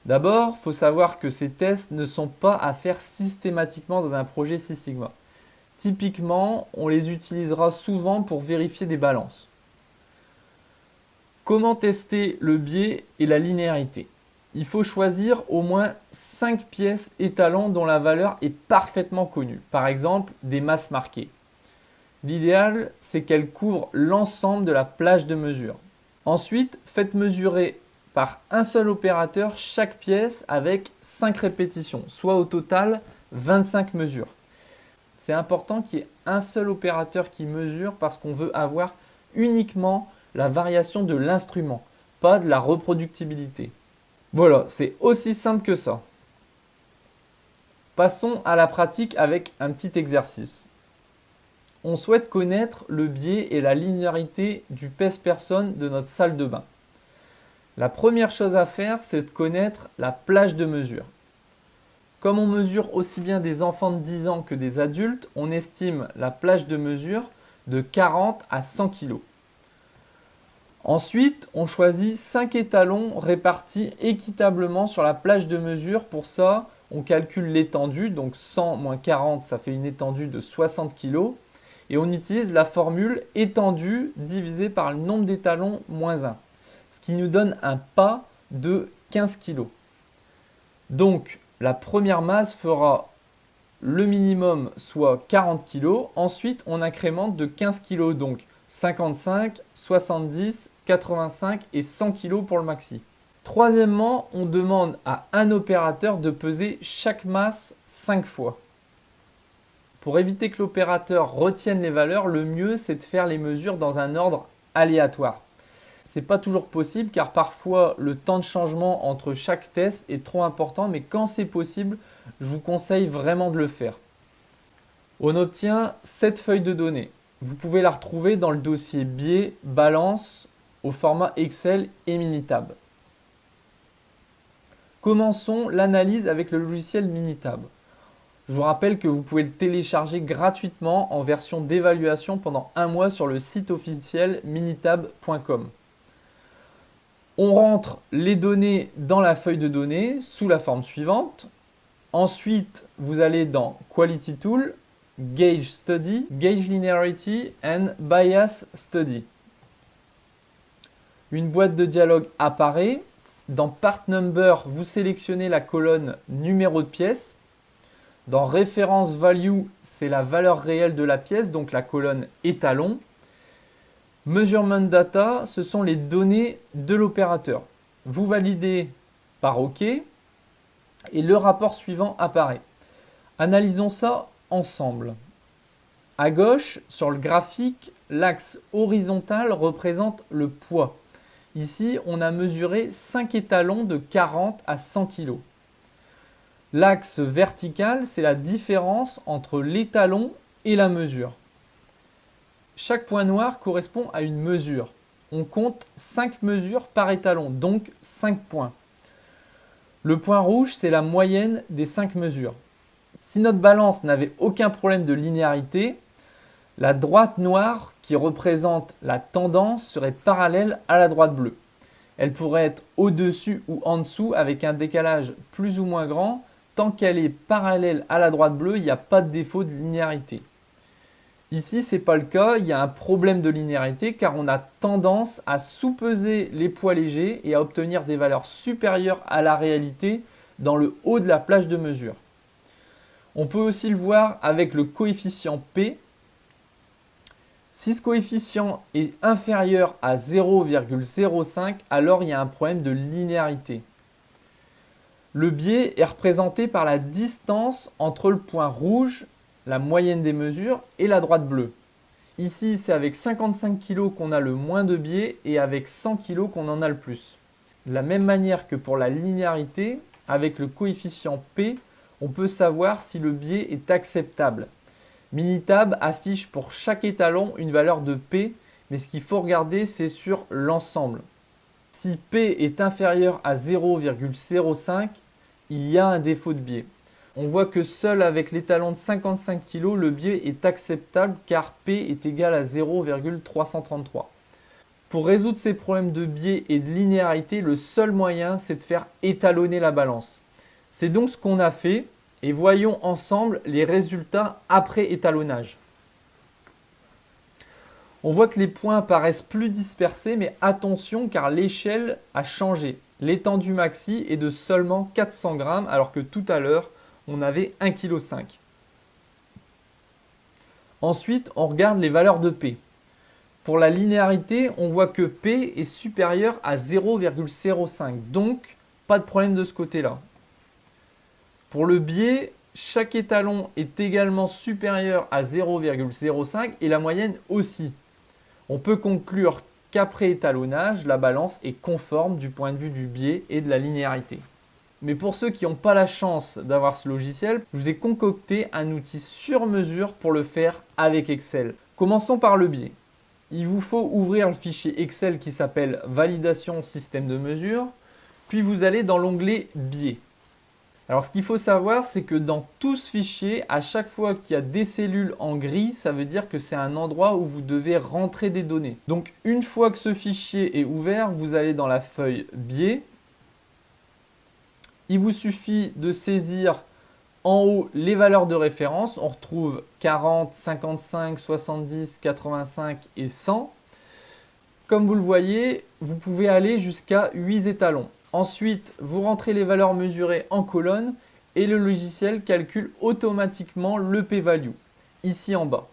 D'abord, il faut savoir que ces tests ne sont pas à faire systématiquement dans un projet Six Sigma. Typiquement, on les utilisera souvent pour vérifier des balances. Comment tester le biais et la linéarité? Il faut choisir au moins 5 pièces étalons dont la valeur est parfaitement connue, par exemple des masses marquées. L'idéal, c'est qu'elles couvrent l'ensemble de la plage de mesure. Ensuite, faites mesurer par un seul opérateur chaque pièce avec 5 répétitions, soit au total 25 mesures. C'est important qu'il y ait un seul opérateur qui mesure parce qu'on veut avoir uniquement la variation de l'instrument, pas de la reproductibilité. Voilà, c'est aussi simple que ça. Passons à la pratique avec un petit exercice. On souhaite connaître le biais et la linéarité du pèse-personne de notre salle de bain. La première chose à faire, c'est de connaître la plage de mesure. Comme on mesure aussi bien des enfants de 10 ans que des adultes, on estime la plage de mesure de 40 à 100 kg. Ensuite, on choisit 5 étalons répartis équitablement sur la plage de mesure. Pour ça, on calcule l'étendue, donc 100 moins 40, ça fait une étendue de 60 kg. Et on utilise la formule étendue divisée par le nombre d'étalons moins 1, ce qui nous donne un pas de 15 kg. Donc, la première masse fera le minimum, soit 40 kg. Ensuite, on incrémente de 15 kg, donc 55, 70, 85 et 100 kg pour le maxi. Troisièmement, on demande à un opérateur de peser chaque masse 5 fois. Pour éviter que l'opérateur retienne les valeurs, le mieux c'est de faire les mesures dans un ordre aléatoire. Ce n'est pas toujours possible car parfois le temps de changement entre chaque test est trop important, mais quand c'est possible, je vous conseille vraiment de le faire. On obtient cette feuille de données. Vous pouvez la retrouver dans le dossier biais balance au format Excel et Minitab. Commençons l'analyse avec le logiciel Minitab. Je vous rappelle que vous pouvez le télécharger gratuitement en version d'évaluation pendant un mois sur le site officiel minitab.com. On rentre les données dans la feuille de données sous la forme suivante. Ensuite, vous allez dans Quality Tool, Gauge Study, Gauge Linearity and Bias Study. Une boîte de dialogue apparaît. Dans Part Number, vous sélectionnez la colonne numéro de pièce. Dans Reference Value, c'est la valeur réelle de la pièce, donc la colonne étalon. Measurement Data, ce sont les données de l'opérateur. Vous validez par OK et le rapport suivant apparaît. Analysons ça ensemble. À gauche, sur le graphique, l'axe horizontal représente le poids. Ici, on a mesuré 5 étalons de 40 à 100 kg. L'axe vertical, c'est la différence entre l'étalon et la mesure. Chaque point noir correspond à une mesure. On compte 5 mesures par étalon, donc 5 points. Le point rouge, c'est la moyenne des 5 mesures. Si notre balance n'avait aucun problème de linéarité, la droite noire qui représente la tendance serait parallèle à la droite bleue. Elle pourrait être au-dessus ou en dessous avec un décalage plus ou moins grand. Tant qu'elle est parallèle à la droite bleue, il n'y a pas de défaut de linéarité. Ici, ce n'est pas le cas, il y a un problème de linéarité car on a tendance à sous-peser les poids légers et à obtenir des valeurs supérieures à la réalité dans le haut de la plage de mesure. On peut aussi le voir avec le coefficient P. Si ce coefficient est inférieur à 0,05, alors il y a un problème de linéarité. Le biais est représenté par la distance entre le point rouge, la moyenne des mesures, et la droite bleue. Ici, c'est avec 55 kg qu'on a le moins de biais et avec 100 kg qu'on en a le plus. De la même manière que pour la linéarité, avec le coefficient P, on peut savoir si le biais est acceptable. Minitab affiche pour chaque étalon une valeur de P, mais ce qu'il faut regarder, c'est sur l'ensemble. Si P est inférieur à 0,05, il y a un défaut de biais. On voit que seul avec l'étalon de 55 kg, le biais est acceptable car P est égal à 0,333. Pour résoudre ces problèmes de biais et de linéarité, le seul moyen, c'est de faire étalonner la balance. C'est donc ce qu'on a fait et voyons ensemble les résultats après étalonnage. On voit que les points paraissent plus dispersés, mais attention car l'échelle a changé. L'étendue maxi est de seulement 400 grammes alors que tout à l'heure, on avait 1,5 kg. Ensuite, on regarde les valeurs de P. Pour la linéarité, on voit que P est supérieur à 0,05, donc pas de problème de ce côté-là. Pour le biais, chaque étalon est également supérieur à 0,05 et la moyenne aussi. On peut conclure qu'après étalonnage, la balance est conforme du point de vue du biais et de la linéarité. Mais pour ceux qui n'ont pas la chance d'avoir ce logiciel, je vous ai concocté un outil sur mesure pour le faire avec Excel. Commençons par le biais. Il vous faut ouvrir le fichier Excel qui s'appelle Validation système de mesure, puis vous allez dans l'onglet Biais. Alors ce qu'il faut savoir, c'est que dans tout ce fichier, à chaque fois qu'il y a des cellules en gris, ça veut dire que c'est un endroit où vous devez rentrer des données. Donc une fois que ce fichier est ouvert, vous allez dans la feuille Biais. Il vous suffit de saisir en haut les valeurs de référence. On retrouve 40, 55, 70, 85 et 100. Comme vous le voyez, vous pouvez aller jusqu'à 8 étalons. Ensuite, vous rentrez les valeurs mesurées en colonne et le logiciel calcule automatiquement le p-value, ici en bas.